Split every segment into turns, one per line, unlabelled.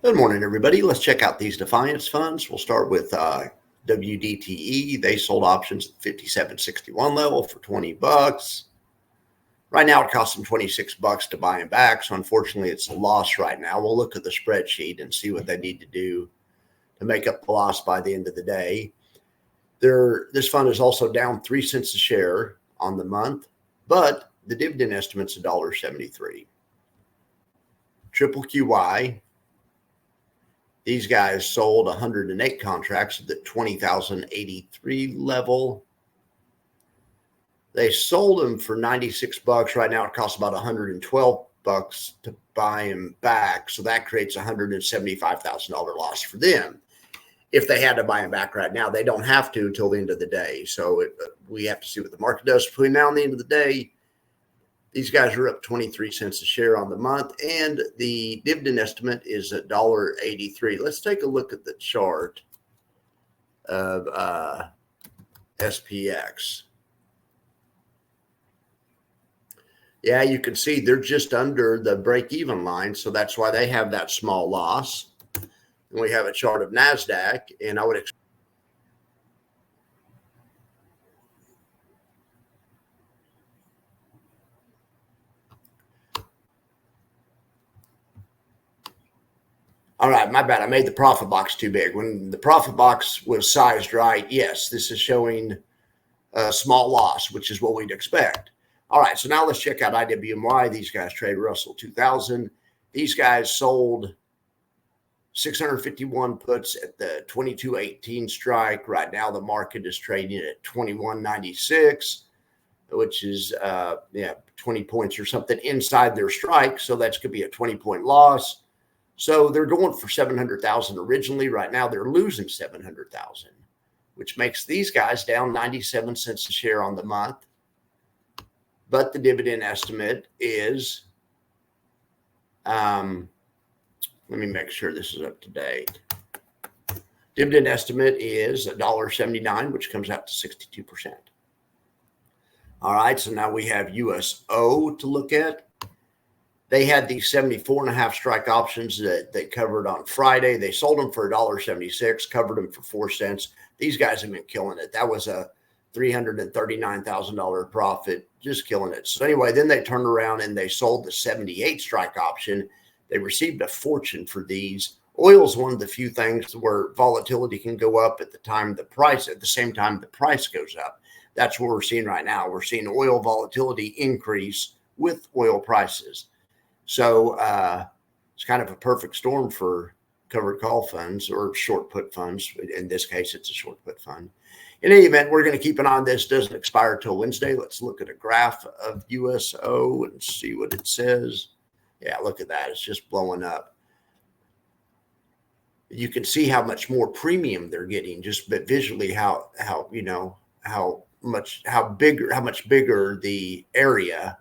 Good morning, everybody. Let's check out these Defiance funds. We'll start with WDTE. They sold options at 57.61 level for 20 bucks. Right now, it costs them 26 bucks to buy them back. So unfortunately, it's a loss right now. We'll look at the spreadsheet and see what they need to do to make up the loss by the end of the day. This fund is also down 3 cents a share on the month, but the dividend estimate's $1.73. Triple QY. These guys sold 108 contracts at the 20,083 level. They sold them for 96 bucks. Right now it costs about 112 bucks to buy them back. So that creates a $175,000 loss for them. If they had to buy them back right now, they don't have to until the end of the day. So we have to see what the market does between now and the end of the day. These guys are up 23 cents a share on the month, and the dividend estimate is $1.83. Let's take a look at the chart of SPX. Yeah, you can see they're just under the break-even line, so that's why they have that small loss. And we have a chart of NASDAQ, and I would expect all right, my bad. I made the profit box too big. When the profit box was sized right, yes, this is showing a small loss, which is what we'd expect. All right, so now let's check out IWMY. These guys trade Russell 2000. These guys sold 651 puts at the 22.18 strike. Right now, the market is trading at 21.96, which is 20 points or something inside their strike. So that's going to be a 20-point loss. So they're going for 700,000 originally. Right now, they're losing 700,000, which makes these guys down 97 cents a share on the month. But the dividend estimate is, let me make sure this is up to date. Dividend estimate is $1.79, which comes out to 62%. All right, so now we have USO to look at. They had these 74.5 strike options that they covered on Friday. They sold them for $1.76, covered them for 4 cents. These guys have been killing it. That was a $339,000 profit, just killing it. So anyway, then they turned around and they sold the 78 strike option. They received a fortune for these. Oil is one of the few things where volatility can go up at the same time the price goes up. That's what we're seeing right now. We're seeing oil volatility increase with oil prices. So it's kind of a perfect storm for covered call funds or short put funds. In this case, it's a short put fund. In any event, we're going to keep an eye on this. It doesn't expire till Wednesday. Let's look at a graph of USO and see what it says. Yeah, look at that. It's just blowing up. You can see how much more premium they're getting just but visually how much bigger the area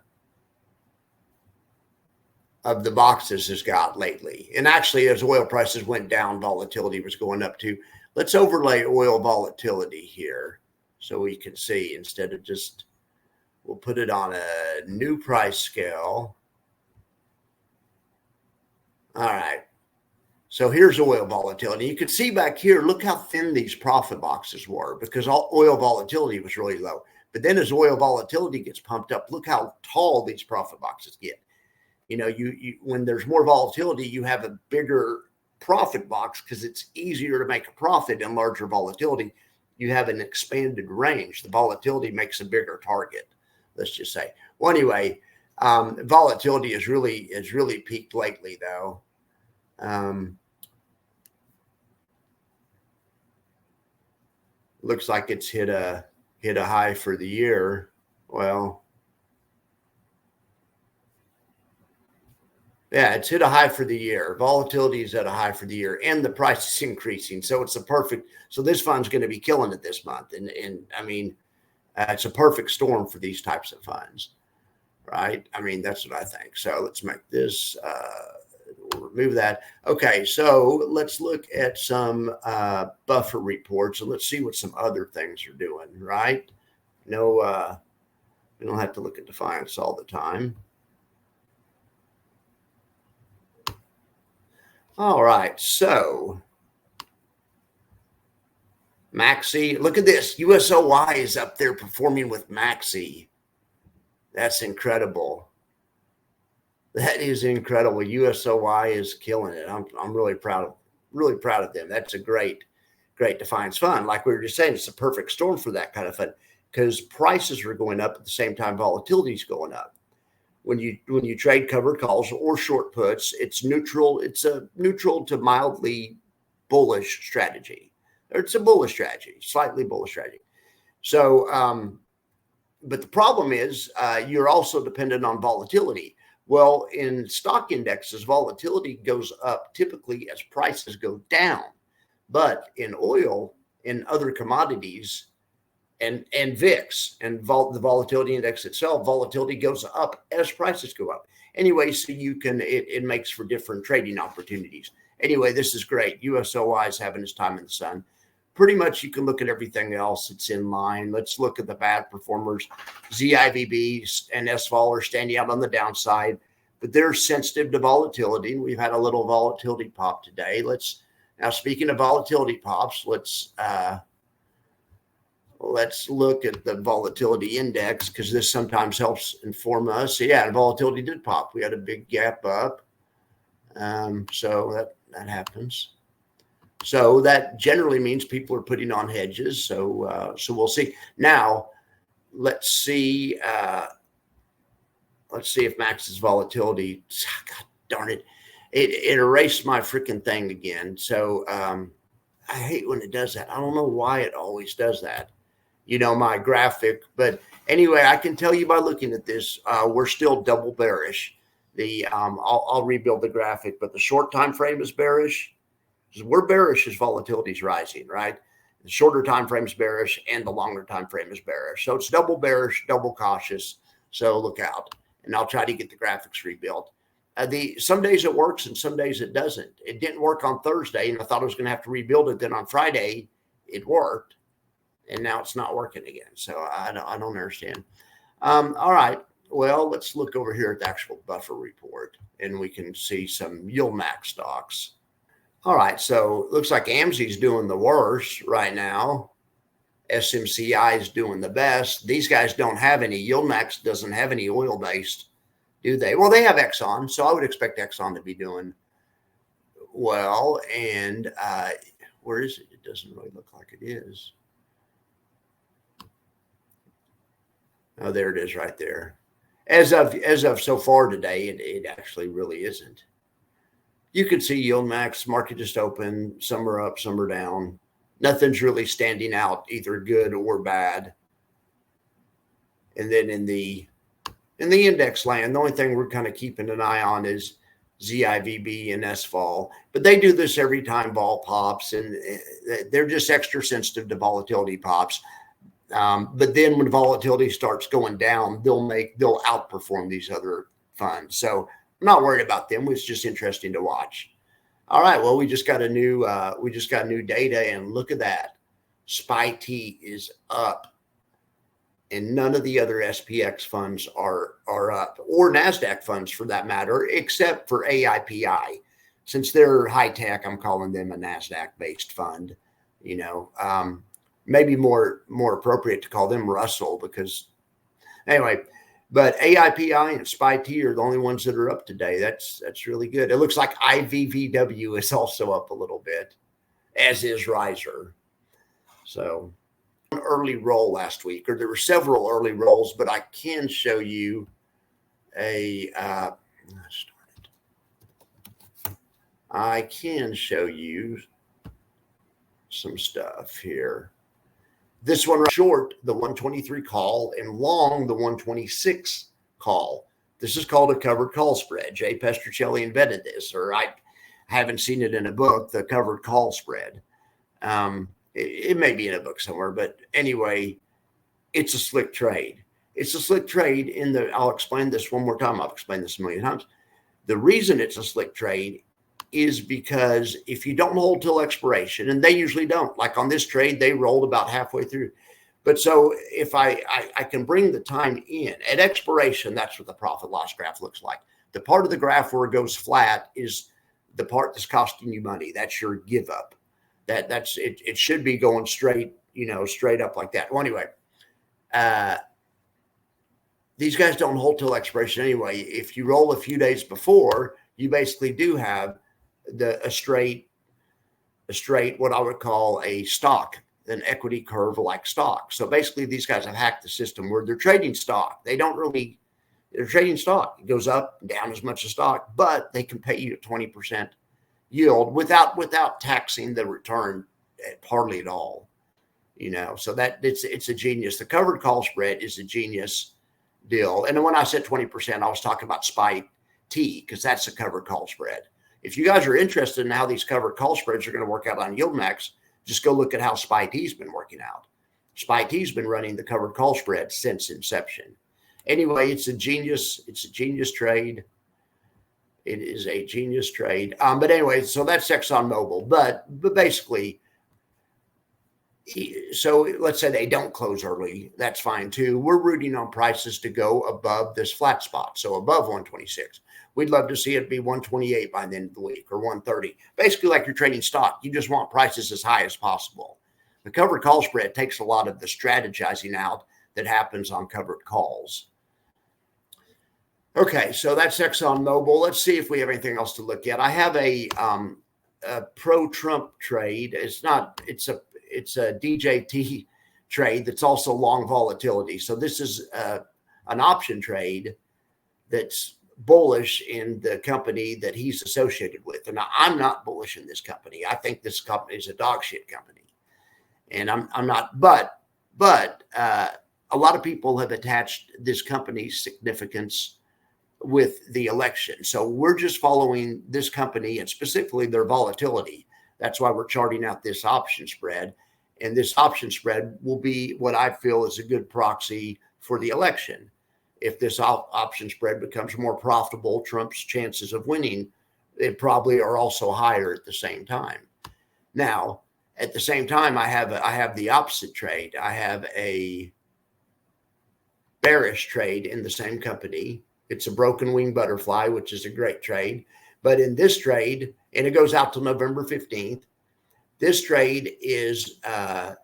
of the boxes has got lately. And actually, as oil prices went down, volatility was going up too. Let's overlay oil volatility here so we can see instead of just, we'll put it on a new price scale. All right. So here's oil volatility. You can see back here, look how thin these profit boxes were because all oil volatility was really low. But then as oil volatility gets pumped up, look how tall these profit boxes get. You know, you when there's more volatility, you have a bigger profit box because it's easier to make a profit in larger volatility. You have an expanded range. The volatility makes a bigger target, let's just say. Well, anyway, volatility is really peaked lately, though. Looks like it's hit a high for the year. Well, yeah, it's hit a high for the year. Volatility is at a high for the year, and the price is increasing. So it's a perfect. So this fund's going to be killing it this month, and I mean, it's a perfect storm for these types of funds, right? I mean, that's what I think. So let's make this. We'll remove that. Okay, so let's look at some buffer reports, and let's see what some other things are doing. Right? No, we don't have to look at Defiance all the time. All right, so Maxi, look at this. USOY is up there performing with Maxi. That's incredible. That is incredible. USOY is killing it. I'm really proud of them. That's a great Defiance fund. Like we were just saying, it's a perfect storm for that kind of fund because prices are going up at the same time volatility is going up. When you trade covered calls or short puts, it's neutral. It's a neutral to mildly bullish strategy. Or it's a bullish strategy, slightly bullish strategy. So, but the problem is you're also dependent on volatility. Well, in stock indexes, volatility goes up typically as prices go down. But in oil, in other commodities, and VIX and the volatility index itself, volatility goes up as prices go up. Anyway, so it makes for different trading opportunities. Anyway, this is great. USOY is having its time in the sun. Pretty much you can look at everything else. It's in line. Let's look at the bad performers. ZIVB and SVOL are standing out on the downside, but they're sensitive to volatility. We've had a little volatility pop today. Now, speaking of volatility pops, let's look at the volatility index because this sometimes helps inform us. So yeah, volatility did pop. We had a big gap up. So that happens. So that generally means people are putting on hedges. So we'll see. Now, let's see if Max's volatility. God darn it. It erased my freaking thing again. So I hate when it does that. I don't know why it always does that. My graphic. But anyway, I can tell you by looking at this, we're still double bearish. I'll rebuild the graphic, but the short time frame is bearish. We're bearish as volatility is rising, right? The shorter time frame is bearish, and the longer time frame is bearish. So it's double bearish, double cautious. So look out, and I'll try to get the graphics rebuilt. Some days it works and some days it doesn't. It didn't work on Thursday, and I thought I was going to have to rebuild it. Then on Friday, it worked, and now it's not working again. So I don't understand. All right. Well, let's look over here at the actual buffer report, and we can see some yield max stocks. All right. So it looks like AMSI's doing the worst right now. SMCI is doing the best. These guys don't have any. Yield max doesn't have any oil-based, do they? Well, they have Exxon, so I would expect Exxon to be doing well. And where is it? It doesn't really look like it is. Oh, there it is right there. As of so far today, it actually really isn't. You can see yield max market just open. Some are up, some are down. Nothing's really standing out, either good or bad. And then in the index land, the only thing we're kind of keeping an eye on is ZIVB and SVOL. But they do this every time vol pops, and they're just extra sensitive to volatility pops. But then when volatility starts going down, they'll outperform these other funds. So I'm not worried about them. It's just interesting to watch. All right. Well, we just got new data, and look at that. SPY-T is up, and none of the other SPX funds are up, or NASDAQ funds for that matter, except for AIPI. Since they're high tech, I'm calling them a NASDAQ-based fund. Maybe more appropriate to call them Russell because anyway, but AIPI and SPY-T are the only ones that are up today. That's really good. It looks like IVVW is also up a little bit, as is Riser. So an early roll last week, or there were several early rolls, but I can show you I can show you some stuff here. This one short, the 123 call, and long, the 126 call. This is called a covered call spread. Jay Petrocelli invented this, or I haven't seen it in a book, the covered call spread. It may be in a book somewhere, but anyway, it's a slick trade. It's a slick trade I'll explain this one more time. I've explained this a million times. The reason it's a slick trade is because if you don't hold till expiration, and they usually don't, like on this trade, they rolled about halfway through. But so if I can bring the time in at expiration, that's what the profit loss graph looks like. The part of the graph where it goes flat is the part that's costing you money. That's your give up. That's it. It should be going straight, straight up like that. Well, anyway, these guys don't hold till expiration anyway. If you roll a few days before, you basically do have a straight, what I would call a stock, an equity curve like stock. So basically, these guys have hacked the system where they're trading stock. They're trading stock. It goes up and down as much as stock, but they can pay you a 20% yield without taxing the return hardly at all. So that it's a genius. The covered call spread is a genius deal. And then when I said 20%, I was talking about SPY T, because that's a covered call spread. If you guys are interested in how these covered call spreads are going to work out on YieldMax, just go look at how SPY T's been working out. SPY T's been running the covered call spread since inception. Anyway, it's a genius trade. It is a genius trade. But anyway, so that's ExxonMobil. But basically, so let's say they don't close early. That's fine too. We're rooting on prices to go above this flat spot, so above 126. We'd love to see it be 128 by the end of the week, or 130. Basically, like you're trading stock, you just want prices as high as possible. The covered call spread takes a lot of the strategizing out that happens on covered calls. Okay, so that's ExxonMobil. Let's see if we have anything else to look at. I have a pro-Trump trade. It's a DJT trade that's also long volatility. So this is an option trade that's bullish in the company that he's associated with. And I'm not bullish in this company. I think this company is a dog shit company. And I'm not, but a lot of people have attached this company's significance with the election. So we're just following this company and specifically their volatility. That's why we're charting out this option spread. And this option spread will be what I feel is a good proxy for the election. If this option spread becomes more profitable, Trump's chances of winning, they probably are also higher at the same time. Now, at the same time, I have the opposite trade. I have a bearish trade in the same company. It's a broken wing butterfly, which is a great trade. But in this trade, and it goes out till November 15th, this trade is I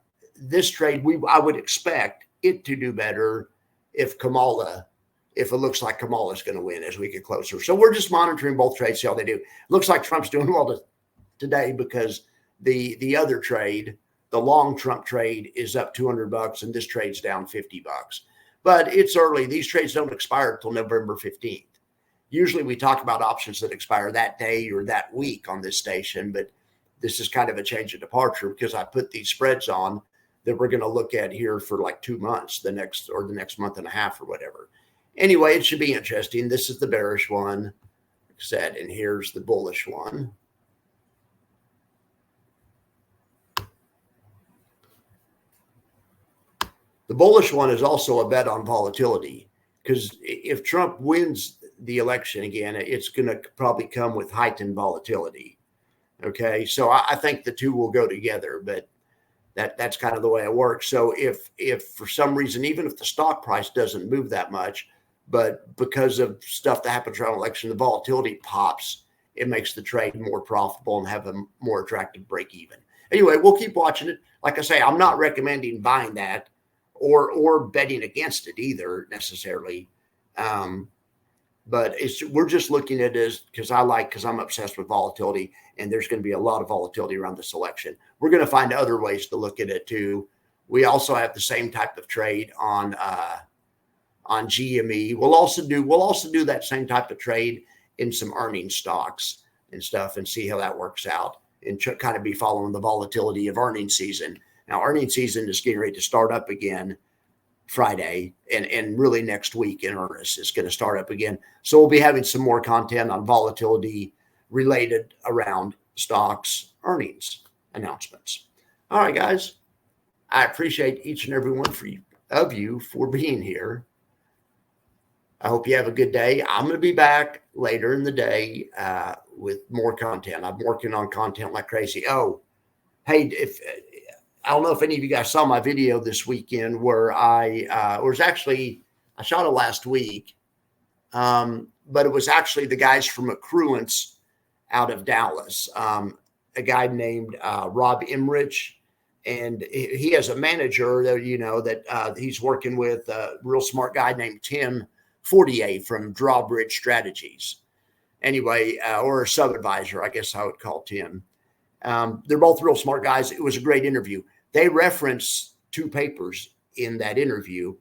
would expect it to do better if it looks like Kamala is going to win as we get closer. So we're just monitoring both trades, see how they do. It looks like Trump's doing well today because the other trade, the long Trump trade, is up $200 and this trade's down $50. But it's early. These trades don't expire until November 15th. Usually we talk about options that expire that day or that week on this station, but this is kind of a change of departure because I put these spreads on that we're going to look at here for like 2 months, the next month and a half or whatever. Anyway, it should be interesting. This is the bearish one, like I said, and here's the bullish one. The bullish one is also a bet on volatility because if Trump wins the election again, it's going to probably come with heightened volatility. Okay, so I think the two will go together, but that's kind of the way it works. So if for some reason, even if the stock price doesn't move that much, but because of stuff that happens around election, the volatility pops, it makes the trade more profitable and have a more attractive break even. Anyway, we'll keep watching it. Like I say, I'm not recommending buying that or betting against it either necessarily. But we're just looking at it because I'm obsessed with volatility, and there's going to be a lot of volatility around this election. We're going to find other ways to look at it too. We also have the same type of trade on GME. We'll also do that same type of trade in some earnings stocks and stuff, and see how that works out, and kind of be following the volatility of earnings season. Now, earnings season is getting ready to start up again Friday, and really next week in earnest is going to start up again. So we'll be having some more content on volatility related around stocks, earnings announcements. All right, guys, I appreciate each and every one of you for being here. I hope you have a good day. I'm going to be back later in the day with more content. I'm working on content like crazy. Oh, hey, I don't know if any of you guys saw my video this weekend where I shot it last week, but it was actually the guys from Accruence out of Dallas, a guy named Rob Emrich. And he has a manager that, that he's working with, a real smart guy named Tim Fortier from Drawbridge Strategies. Anyway, or a sub-advisor, I guess I would call Tim. They're both real smart guys. It was a great interview. They reference 2 papers in that interview.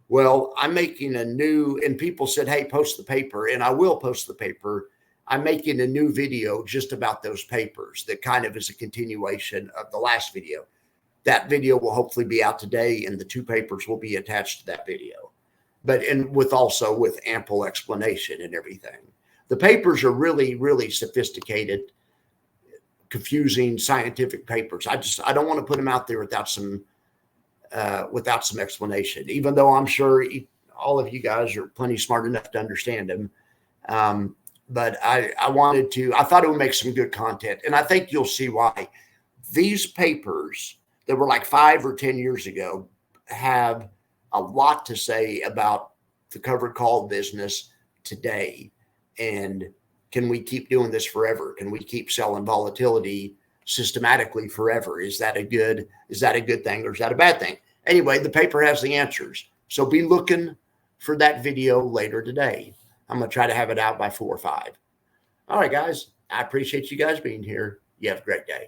Well, I'm making and people said, hey, post the paper, and I will post the paper. I'm making a new video just about those papers that kind of is a continuation of the last video. That video will hopefully be out today, and the 2 papers will be attached to that video, also with ample explanation and everything. The papers are really, really sophisticated, confusing scientific papers. I don't want to put them out there without some explanation, even though I'm sure all of you guys are plenty smart enough to understand them. But I thought it would make some good content, and I think you'll see why. These papers that were like 5 or 10 years ago have a lot to say about the covered call business today. And can we keep doing this forever? Can we keep selling volatility systematically forever? Is that a good thing, or is that a bad thing? Anyway, the paper has the answers. So be looking for that video later today. I'm going to try to have it out by 4 or 5. All right, guys. I appreciate you guys being here. You have a great day.